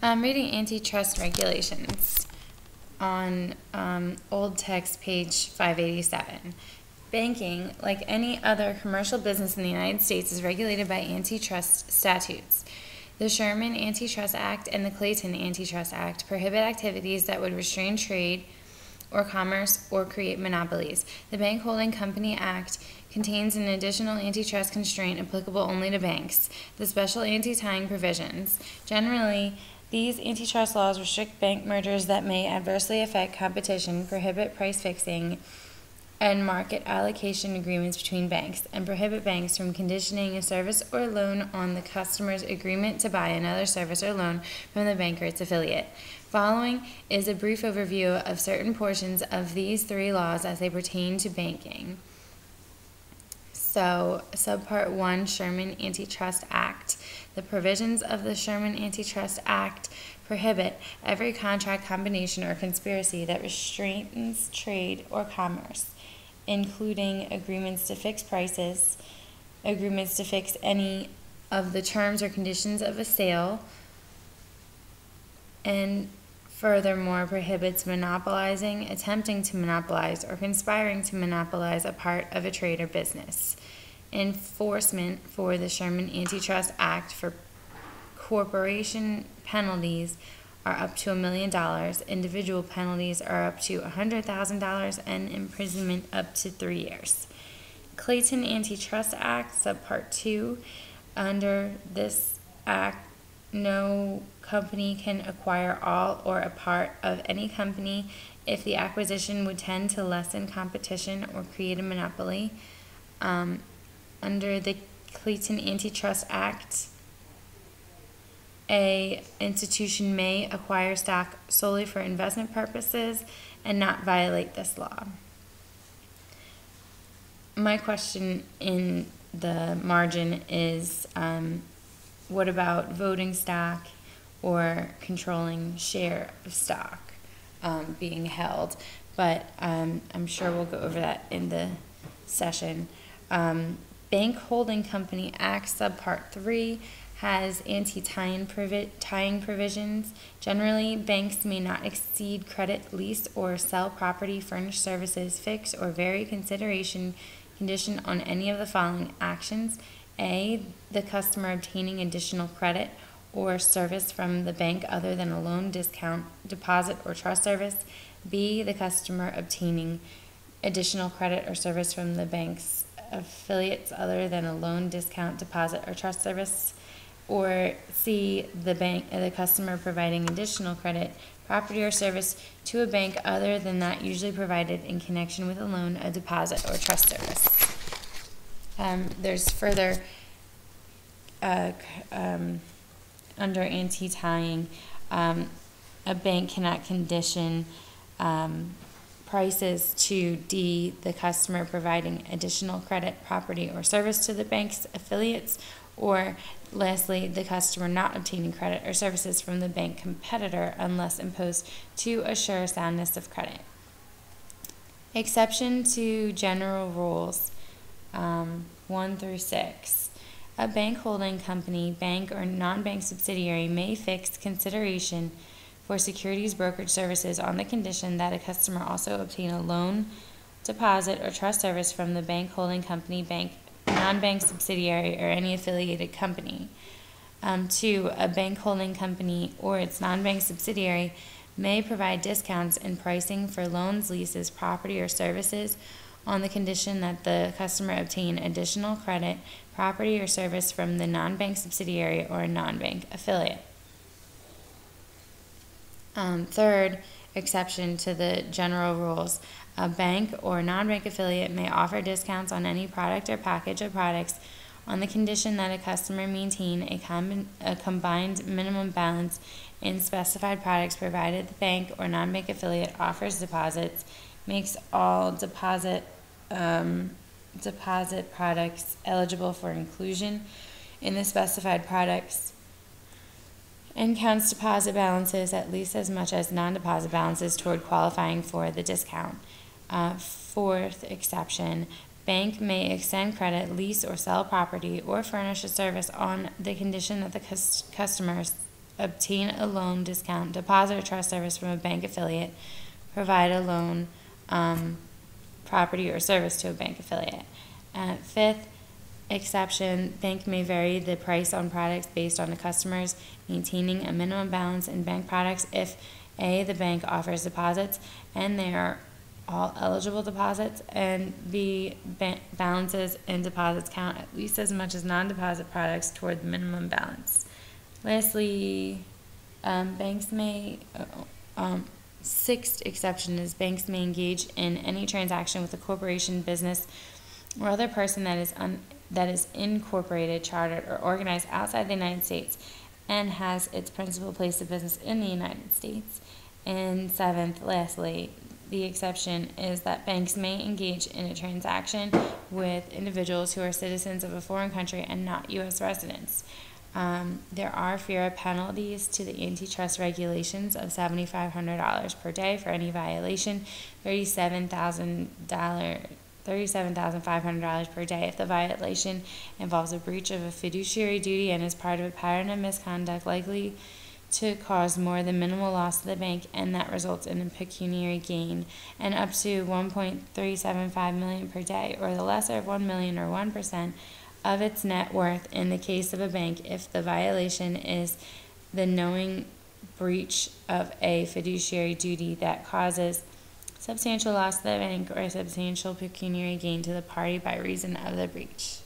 I'm reading antitrust regulations on old text, page 587. Banking, like any other commercial business in the United States, is regulated by antitrust statutes. The Sherman Antitrust Act and the Clayton Antitrust Act prohibit activities that would restrain trade or commerce or create monopolies. The Bank Holding Company Act contains an additional antitrust constraint applicable only to banks, the special anti-tying provisions. Generally, these antitrust laws restrict bank mergers that may adversely affect competition, prohibit price fixing and market allocation agreements between banks, and prohibit banks from conditioning a service or loan on the customer's agreement to buy another service or loan from the bank or its affiliate. Following is a brief overview of certain portions of these three laws as they pertain to banking. So, Subpart 1, Sherman Antitrust Act. The provisions of the Sherman Antitrust Act prohibit every contract, combination, or conspiracy that restrains trade or commerce, including agreements to fix prices, agreements to fix any of the terms or conditions of a sale, and furthermore prohibits monopolizing, attempting to monopolize, or conspiring to monopolize a part of a trade or business. Enforcement for the Sherman Antitrust Act for corporation penalties are up to $1 million, individual penalties are up to $100,000, and imprisonment up to 3 years. Clayton Antitrust Act, Subpart 2. Under this act, no company can acquire all or a part of any company if the acquisition would tend to lessen competition or create a monopoly. Under the Clayton Antitrust Act, an institution may acquire stock solely for investment purposes and not violate this law. My question in the margin is, what about voting stock or controlling share of stock being held? But I'm sure we'll go over that in the session. Bank Holding Company Act, Subpart 3, has anti-tying provisions. Generally, banks may not exceed credit, lease, or sell property, furnish services, fix, or vary condition on any of the following actions. A, the customer obtaining additional credit or service from the bank other than a loan, discount, deposit, or trust service. B, the customer obtaining additional credit or service from the bank's affiliates other than a loan, discount, deposit, or trust service. Or C, the customer providing additional credit, property, or service to a bank other than that usually provided in connection with a loan, a deposit, or trust service. There's further under anti-tying, a bank cannot condition prices to D, the customer providing additional credit, property, or service to the bank's affiliates, or lastly, the customer not obtaining credit or services from the bank competitor unless imposed to assure soundness of credit. Exception to general rules 1 through 6. A bank holding company, bank, or non-bank subsidiary may fix consideration for securities brokerage services on the condition that a customer also obtain a loan, deposit, or trust service from the bank holding company, bank, non-bank subsidiary, or any affiliated company. 2, a bank holding company or its non-bank subsidiary may provide discounts in pricing for loans, leases, property, or services on the condition that the customer obtain additional credit, property, or service from the non-bank subsidiary or a non-bank affiliate. Third exception to the general rules, a bank or non-bank affiliate may offer discounts on any product or package of products on the condition that a customer maintain a combined minimum balance in specified products, provided the bank or non-bank affiliate offers deposits, makes all deposit products eligible for inclusion in the specified products, and counts deposit balances at least as much as non-deposit balances toward qualifying for the discount. Fourth exception, bank may extend credit, lease, or sell property, or furnish a service on the condition that the customer obtain a loan discount, deposit or trust service from a bank affiliate, provide a loan, property or service to a bank affiliate. Fifth exception, bank may vary the price on products based on the customers maintaining a minimum balance in bank products if A, the bank offers deposits and they are all eligible deposits, and B, balances and deposits count at least as much as non-deposit products toward the minimum balance. Lastly, banks may, sixth exception is banks may engage in any transaction with a corporation, business, or other person that is incorporated, chartered, or organized outside the United States and has its principal place of business in the United States. And seventh, lastly, the exception is that banks may engage in a transaction with individuals who are citizens of a foreign country and not U.S. residents. There are FIRA penalties to the antitrust regulations of $7,500 per day for any violation, $37,500 per day if the violation involves a breach of a fiduciary duty and is part of a pattern of misconduct likely to cause more than minimal loss to the bank and that results in a pecuniary gain, and up to $1.375 million per day, or the lesser of $1 million or 1% of its net worth in the case of a bank if the violation is the knowing breach of a fiduciary duty that causes substantial loss to the bank or substantial pecuniary gain to the party by reason of the breach.